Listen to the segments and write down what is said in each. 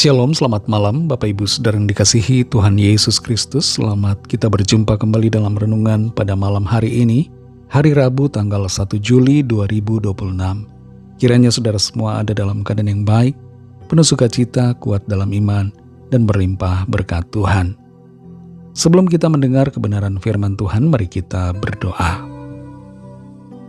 Shalom, selamat malam Bapak Ibu Saudara yang dikasihi Tuhan Yesus Kristus. Selamat kita berjumpa kembali dalam renungan pada malam hari ini, hari Rabu tanggal 1 Juli 2026. Kiranya saudara semua ada dalam keadaan yang baik, penuh sukacita, kuat dalam iman, dan berlimpah berkat Tuhan. Sebelum kita mendengar kebenaran firman Tuhan, mari kita berdoa.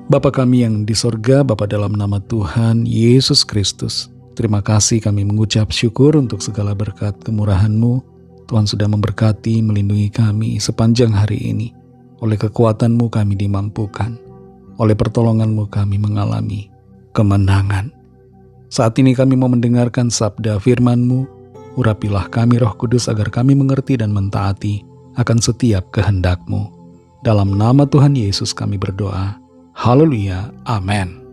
Bapa kami yang di sorga, Bapa dalam nama Tuhan Yesus Kristus, terima kasih kami mengucap syukur untuk segala berkat kemurahan-Mu. Tuhan sudah memberkati, melindungi kami sepanjang hari ini. Oleh kekuatan-Mu kami dimampukan. Oleh pertolongan-Mu kami mengalami kemenangan. Saat ini kami mau mendengarkan sabda firman-Mu. Urapilah kami Roh Kudus agar kami mengerti dan mentaati akan setiap kehendak-Mu. Dalam nama Tuhan Yesus kami berdoa. Haleluya. Amin.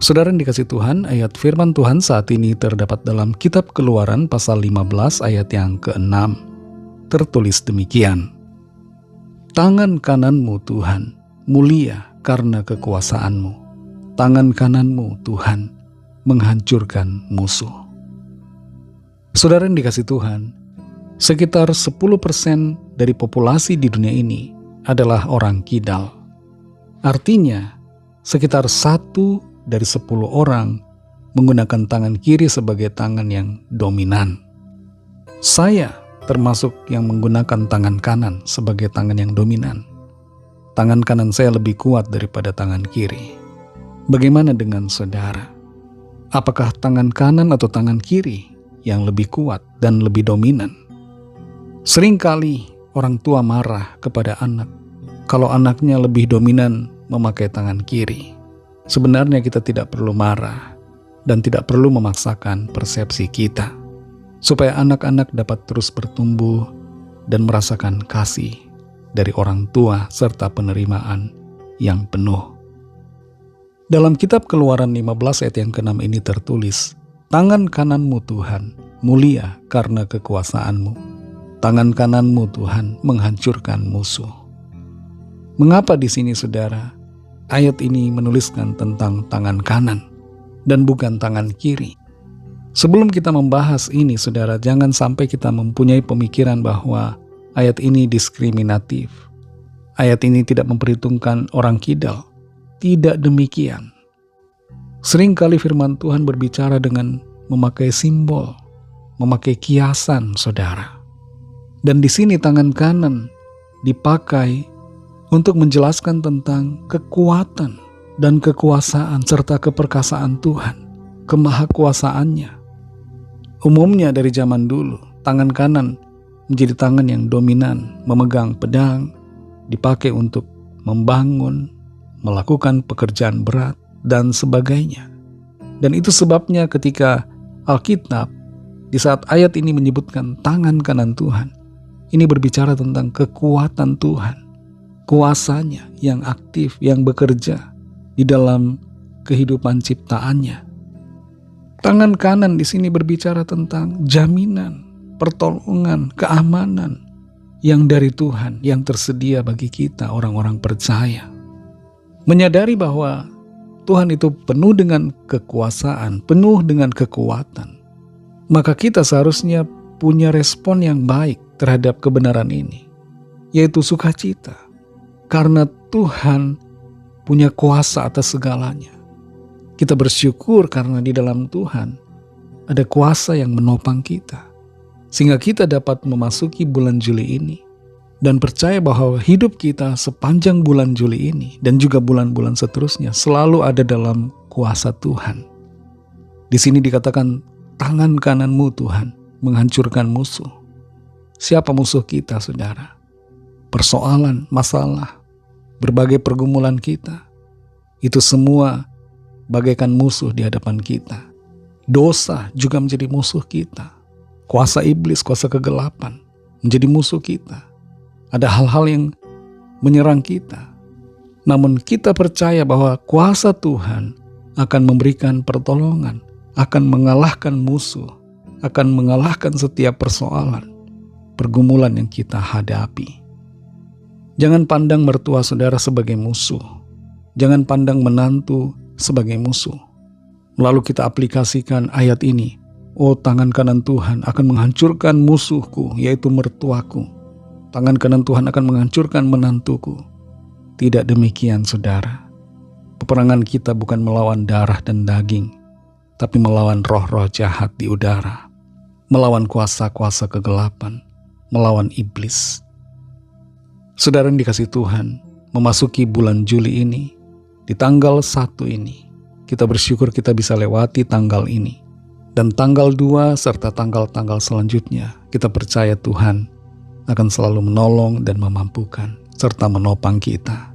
Saudara yang dikasih Tuhan, ayat firman Tuhan saat ini terdapat dalam kitab Keluaran pasal 15 ayat yang ke-6. Tertulis demikian. Tangan kananmu Tuhan, mulia karena kekuasaan-Mu. Tangan kananmu Tuhan, menghancurkan musuh. Saudara yang dikasih Tuhan, sekitar 10% dari populasi di dunia ini adalah orang kidal. Artinya, sekitar 1 dari 10 orang menggunakan tangan kiri sebagai tangan yang dominan. Saya termasuk yang menggunakan tangan kanan sebagai tangan yang dominan. Tangan kanan saya lebih kuat daripada tangan kiri. Bagaimana dengan saudara? Apakah tangan kanan atau tangan kiri yang lebih kuat dan lebih dominan? Seringkali orang tua marah kepada anak kalau anaknya lebih dominan memakai tangan kiri. Sebenarnya kita tidak perlu marah dan tidak perlu memaksakan persepsi kita, supaya anak-anak dapat terus bertumbuh dan merasakan kasih dari orang tua serta penerimaan yang penuh. Dalam kitab Keluaran 15 ayat yang ke-6 ini tertulis, tangan kananmu Tuhan mulia karena kekuasaan-Mu. Tangan kananmu Tuhan menghancurkan musuh. Mengapa di sini saudara? Ayat ini menuliskan tentang tangan kanan dan bukan tangan kiri. Sebelum kita membahas ini, saudara, jangan sampai kita mempunyai pemikiran bahwa ayat ini diskriminatif. Ayat ini tidak memperhitungkan orang kidal. Tidak demikian. Seringkali firman Tuhan berbicara dengan memakai simbol, memakai kiasan, saudara. Dan di sini tangan kanan dipakai untuk menjelaskan tentang kekuatan dan kekuasaan serta keperkasaan Tuhan, kemahakuasaannya. Umumnya dari zaman dulu, tangan kanan menjadi tangan yang dominan, memegang pedang, dipakai untuk membangun, melakukan pekerjaan berat, dan sebagainya. Dan itu sebabnya ketika Alkitab, di saat ayat ini menyebutkan tangan kanan Tuhan, ini berbicara tentang kekuatan Tuhan, kuasanya yang aktif, yang bekerja di dalam kehidupan ciptaannya. Tangan kanan di sini berbicara tentang jaminan, pertolongan, keamanan yang dari Tuhan, yang tersedia bagi kita orang-orang percaya. Menyadari bahwa Tuhan itu penuh dengan kekuasaan, penuh dengan kekuatan. Maka kita seharusnya punya respon yang baik terhadap kebenaran ini, yaitu sukacita. Karena Tuhan punya kuasa atas segalanya. Kita bersyukur karena di dalam Tuhan ada kuasa yang menopang kita. Sehingga kita dapat memasuki bulan Juli ini. Dan percaya bahwa hidup kita sepanjang bulan Juli ini dan juga bulan-bulan seterusnya selalu ada dalam kuasa Tuhan. Di sini dikatakan tangan kananmu Tuhan menghancurkan musuh. Siapa musuh kita, saudara? Persoalan, masalah, berbagai pergumulan kita, itu semua bagaikan musuh di hadapan kita. Dosa juga menjadi musuh kita. Kuasa iblis, kuasa kegelapan menjadi musuh kita. Ada hal-hal yang menyerang kita. Namun kita percaya bahwa kuasa Tuhan akan memberikan pertolongan, akan mengalahkan musuh, akan mengalahkan setiap persoalan, pergumulan yang kita hadapi. Jangan pandang mertua saudara sebagai musuh. Jangan pandang menantu sebagai musuh. Lalu kita aplikasikan ayat ini Oh, tangan kanan Tuhan akan menghancurkan musuhku, yaitu mertuaku. Tangan kanan Tuhan akan menghancurkan menantuku. Tidak demikian, saudara. Peperangan kita bukan melawan darah dan daging, tapi melawan roh-roh jahat di udara, melawan kuasa-kuasa kegelapan, melawan iblis. Saudara yang dikasihi Tuhan, memasuki bulan Juli ini, di tanggal 1 ini, kita bersyukur kita bisa lewati tanggal ini. Dan tanggal 2 serta tanggal-tanggal selanjutnya, kita percaya Tuhan akan selalu menolong dan memampukan, serta menopang kita.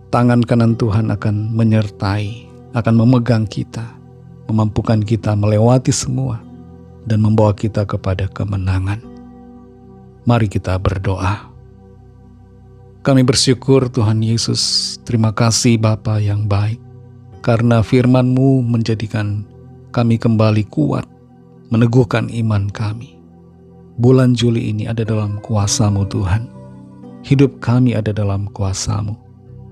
Tangan kanan Tuhan akan menyertai, akan memegang kita, memampukan kita melewati semua, dan membawa kita kepada kemenangan. Mari kita berdoa. Kami bersyukur Tuhan Yesus, terima kasih Bapa yang baik, karena firman-Mu menjadikan kami kembali kuat, meneguhkan iman kami. Bulan Juli ini ada dalam kuasa-Mu Tuhan. Hidup kami ada dalam kuasa-Mu.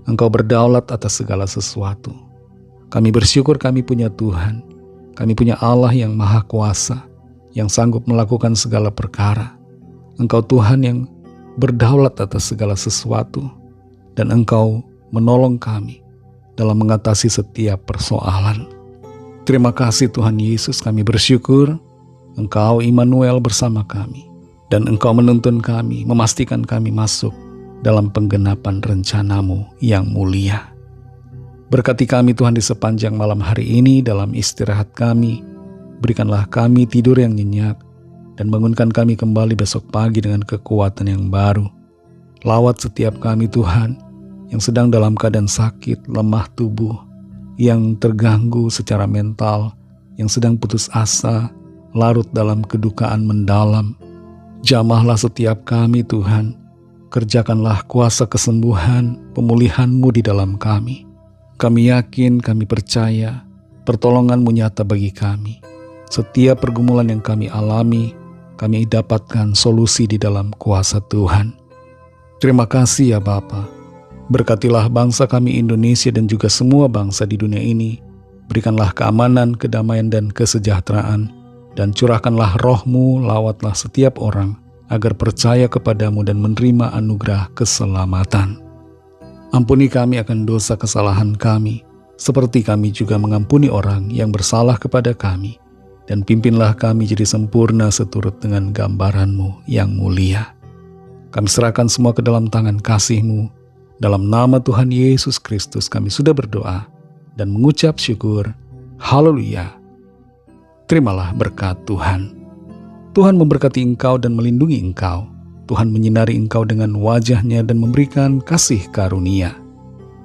Engkau berdaulat atas segala sesuatu. Kami bersyukur kami punya Tuhan. Kami punya Allah yang maha kuasa, yang sanggup melakukan segala perkara. Engkau Tuhan yang berdaulat atas segala sesuatu, dan Engkau menolong kami dalam mengatasi setiap persoalan. Terima kasih Tuhan Yesus, kami bersyukur Engkau Immanuel bersama kami, dan Engkau menuntun kami, memastikan kami masuk dalam penggenapan rencana-Mu yang mulia. Berkati kami Tuhan di sepanjang malam hari ini dalam istirahat kami. Berikanlah kami tidur yang nyenyak, dan bangunkan kami kembali besok pagi dengan kekuatan yang baru. Lawat setiap kami Tuhan yang sedang dalam keadaan sakit, lemah tubuh, yang terganggu secara mental, yang sedang putus asa, larut dalam kedukaan mendalam. Jamahlah setiap kami Tuhan, kerjakanlah kuasa kesembuhan, pemulihan-Mu di dalam kami. Kami yakin, kami percaya, pertolongan-Mu nyata bagi kami. Setiap pergumulan yang kami alami, kami dapatkan solusi di dalam kuasa Tuhan. Terima kasih ya Bapa. Berkatilah bangsa kami Indonesia dan juga semua bangsa di dunia ini. Berikanlah keamanan, kedamaian, dan kesejahteraan. Dan curahkanlah roh-Mu, lawatlah setiap orang, agar percaya kepadamu dan menerima anugerah keselamatan. Ampuni kami akan dosa kesalahan kami, seperti kami juga mengampuni orang yang bersalah kepada kami. Dan pimpinlah kami jadi sempurna seturut dengan gambaran-Mu yang mulia. Kami serahkan semua ke dalam tangan kasih-Mu. Dalam nama Tuhan Yesus Kristus kami sudah berdoa dan mengucap syukur. Haleluya. Terimalah berkat Tuhan. Tuhan memberkati engkau dan melindungi engkau. Tuhan menyinari engkau dengan wajah-Nya dan memberikan kasih karunia.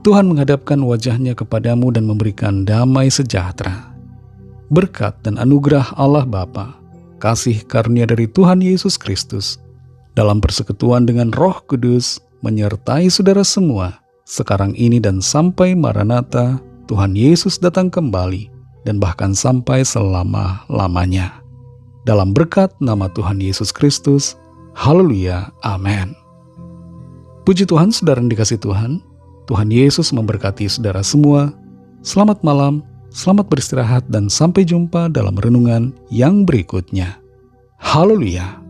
Tuhan menghadapkan wajah-Nya kepadamu dan memberikan damai sejahtera. Berkat dan anugerah Allah Bapa, kasih karunia dari Tuhan Yesus Kristus, dalam persekutuan dengan Roh Kudus, menyertai saudara semua, sekarang ini dan sampai Maranatha, Tuhan Yesus datang kembali, dan bahkan sampai selama-lamanya. Dalam berkat nama Tuhan Yesus Kristus, haleluya, amin. Puji Tuhan, saudara yang dikasihi Tuhan, Tuhan Yesus memberkati saudara semua. Selamat malam, selamat beristirahat, dan sampai jumpa dalam renungan yang berikutnya. Haleluya.